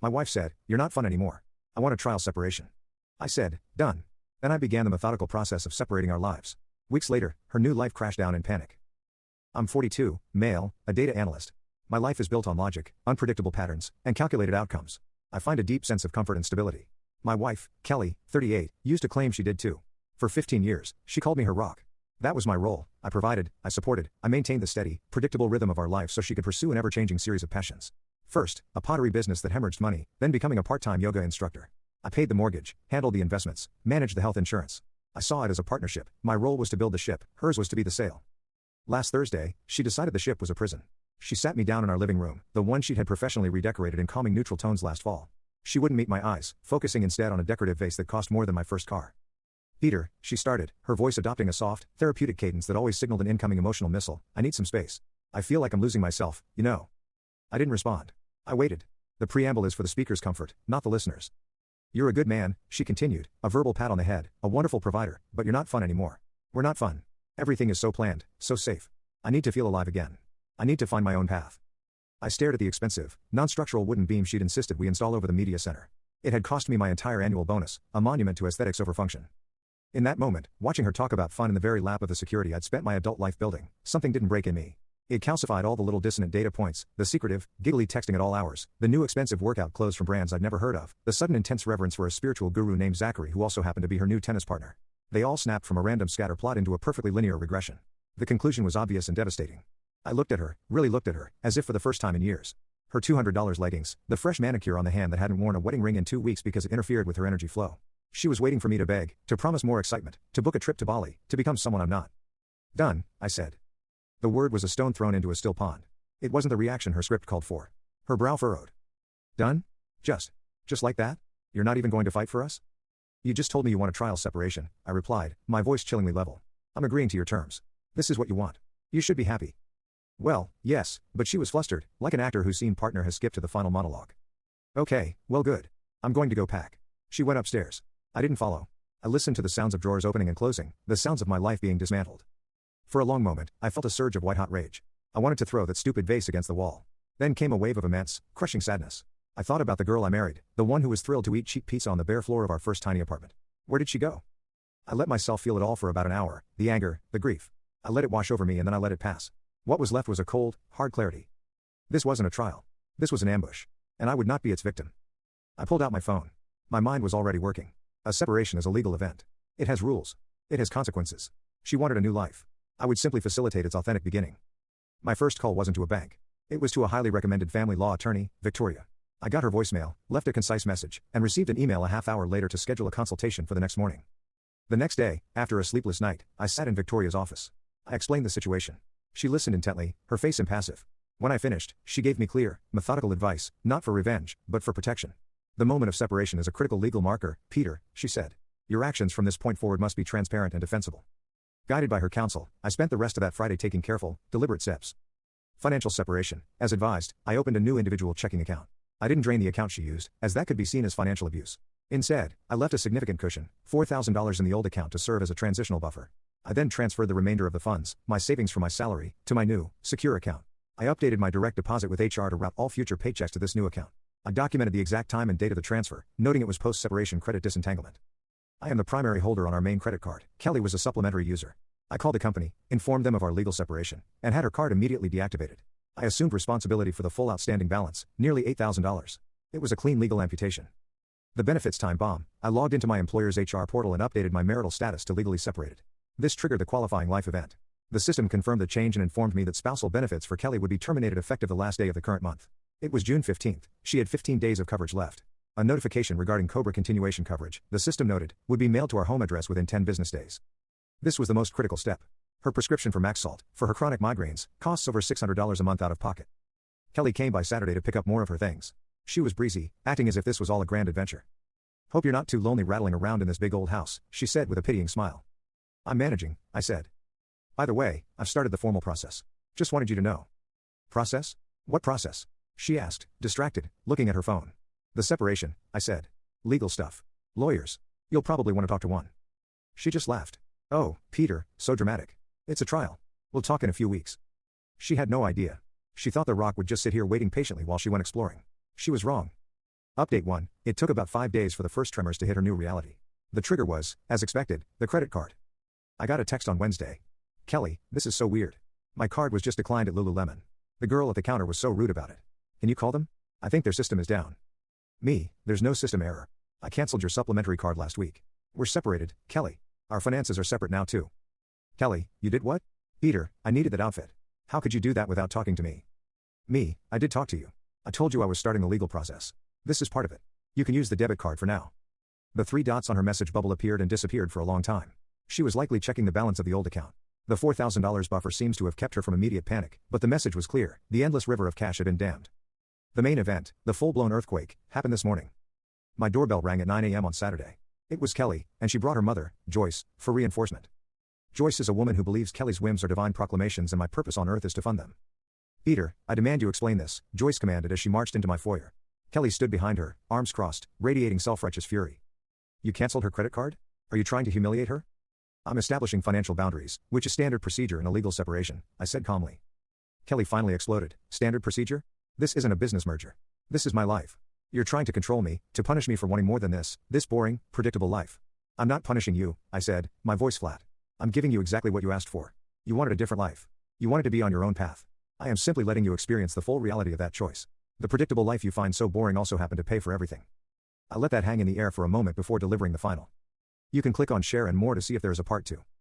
My wife said, "You're not fun anymore. I want a trial separation." I said, "Done." Then I began the methodical process of separating our lives. Weeks later, her new life crashed down in panic. I'm 42, male, a data analyst. My life is built on logic, unpredictable patterns, and calculated outcomes. I find a deep sense of comfort and stability. My wife, Kelly, 38, used to claim she did too. For 15 years, she called me her rock. That was my role. I provided, I supported, I maintained the steady, predictable rhythm of our life so she could pursue an ever-changing series of passions. First, a pottery business that hemorrhaged money, then becoming a part-time yoga instructor. I paid the mortgage, handled the investments, managed the health insurance. I saw it as a partnership. My role was to build the ship, hers was to be the sail. Last Thursday, she decided the ship was a prison. She sat me down in our living room, the one she'd had professionally redecorated in calming neutral tones last fall. She wouldn't meet my eyes, focusing instead on a decorative vase that cost more than my first car. "Peter," she started, her voice adopting a soft, therapeutic cadence that always signaled an incoming emotional missile, "I need some space. I feel like I'm losing myself, you know." I didn't respond. I waited. The preamble is for the speaker's comfort, not the listener's. "You're a good man," she continued, a verbal pat on the head, "a wonderful provider, but you're not fun anymore. We're not fun. Everything is so planned, so safe. I need to feel alive again. I need to find my own path." I stared at the expensive, non-structural wooden beam she'd insisted we install over the media center. It had cost me my entire annual bonus, a monument to aesthetics over function. In that moment, watching her talk about fun in the very lap of the security I'd spent my adult life building, something didn't break in me. It calcified all the little dissonant data points, the secretive, giggly texting at all hours, the new expensive workout clothes from brands I'd never heard of, the sudden intense reverence for a spiritual guru named Zachary who also happened to be her new tennis partner. They all snapped from a random scatter plot into a perfectly linear regression. The conclusion was obvious and devastating. I looked at her, really looked at her, as if for the first time in years. Her $200 leggings, the fresh manicure on the hand that hadn't worn a wedding ring in 2 weeks because it interfered with her energy flow. She was waiting for me to beg, to promise more excitement, to book a trip to Bali, to become someone I'm not. "Done," I said. The word was a stone thrown into a still pond. It wasn't the reaction her script called for. Her brow furrowed. "Done? Just like that? You're not even going to fight for us?" "You just told me you want a trial separation," I replied, my voice chillingly level. "I'm agreeing to your terms. This is what you want. You should be happy." "Well, yes," but she was flustered, like an actor whose scene partner has skipped to the final monologue. "Okay, well good. I'm going to go pack." She went upstairs. I didn't follow. I listened to the sounds of drawers opening and closing, the sounds of my life being dismantled. For a long moment, I felt a surge of white-hot rage. I wanted to throw that stupid vase against the wall. Then came a wave of immense, crushing sadness. I thought about the girl I married, the one who was thrilled to eat cheap pizza on the bare floor of our first tiny apartment. Where did she go? I let myself feel it all for about an hour, the anger, the grief. I let it wash over me and then I let it pass. What was left was a cold, hard clarity. This wasn't a trial. This was an ambush. And I would not be its victim. I pulled out my phone. My mind was already working. A separation is a legal event. It has rules. It has consequences. She wanted a new life. I would simply facilitate its authentic beginning. My first call wasn't to a bank. It was to a highly recommended family law attorney, Victoria. I got her voicemail, left a concise message, and received an email a half hour later to schedule a consultation for the next morning. The next day, after a sleepless night, I sat in Victoria's office. I explained the situation. She listened intently, her face impassive. When I finished, she gave me clear, methodical advice, not for revenge, but for protection. "The moment of separation is a critical legal marker, Peter," she said. "Your actions from this point forward must be transparent and defensible." Guided by her counsel, I spent the rest of that Friday taking careful, deliberate steps. Financial separation. As advised, I opened a new individual checking account. I didn't drain the account she used, as that could be seen as financial abuse. Instead, I left a significant cushion, $4,000 in the old account to serve as a transitional buffer. I then transferred the remainder of the funds, my savings from my salary, to my new, secure account. I updated my direct deposit with HR to route all future paychecks to this new account. I documented the exact time and date of the transfer, noting it was post-separation credit disentanglement. I am the primary holder on our main credit card. Kelly was a supplementary user. I called the company, informed them of our legal separation, and had her card immediately deactivated. I assumed responsibility for the full outstanding balance, nearly $8,000. It was a clean legal amputation. The benefits time bomb. I logged into my employer's HR portal and updated my marital status to legally separated. This triggered the qualifying life event. The system confirmed the change and informed me that spousal benefits for Kelly would be terminated effective the last day of the current month. It was June 15th. She had 15 days of coverage left. A notification regarding COBRA continuation coverage, the system noted, would be mailed to our home address within 10 business days. This was the most critical step. Her prescription for Maxalt, for her chronic migraines, costs over $600 a month out of pocket. Kelly came by Saturday to pick up more of her things. She was breezy, acting as if this was all a grand adventure. "Hope you're not too lonely rattling around in this big old house," she said with a pitying smile. "I'm managing," I said. "By the way, I've started the formal process. Just wanted you to know." "Process? What process?" she asked, distracted, looking at her phone. "The separation," I said. "Legal stuff. Lawyers. You'll probably want to talk to one." She just laughed. "Oh, Peter, so dramatic. It's a trial. We'll talk in a few weeks." She had no idea. She thought the Rock would just sit here waiting patiently while she went exploring. She was wrong. Update 1. It took about 5 days for the first tremors to hit her new reality. The trigger was, as expected, the credit card. I got a text on Wednesday. Kelly, this is so weird. My card was just declined at Lululemon. The girl at the counter was so rude about it. Can you call them? I think their system is down. Me, there's no system error. I canceled your supplementary card last week. We're separated, Kelly. Our finances are separate now too. Kelly, you did what? Peter, I needed that outfit. How could you do that without talking to me? Me, I did talk to you. I told you I was starting the legal process. This is part of it. You can use the debit card for now. The 3 dots on her message bubble appeared and disappeared for a long time. She was likely checking the balance of the old account. The $4,000 buffer seems to have kept her from immediate panic, but the message was clear: the endless river of cash had been dammed. The main event, the full-blown earthquake, happened this morning. My doorbell rang at 9 a.m. on Saturday. It was Kelly, and she brought her mother, Joyce, for reinforcement. Joyce is a woman who believes Kelly's whims are divine proclamations and my purpose on earth is to fund them. Peter, I demand you explain this, Joyce commanded as she marched into my foyer. Kelly stood behind her, arms crossed, radiating self-righteous fury. You canceled her credit card? Are you trying to humiliate her? I'm establishing financial boundaries, which is standard procedure in a legal separation, I said calmly. Kelly finally exploded. Standard procedure? This isn't a business merger. This is my life. You're trying to control me, to punish me for wanting more than this boring, predictable life. I'm not punishing you, I said, my voice flat. I'm giving you exactly what you asked for. You wanted a different life. You wanted to be on your own path. I am simply letting you experience the full reality of that choice. The predictable life you find so boring also happened to pay for everything. I let that hang in the air for a moment before delivering the final. You can click on share and more to see if there is a part 2.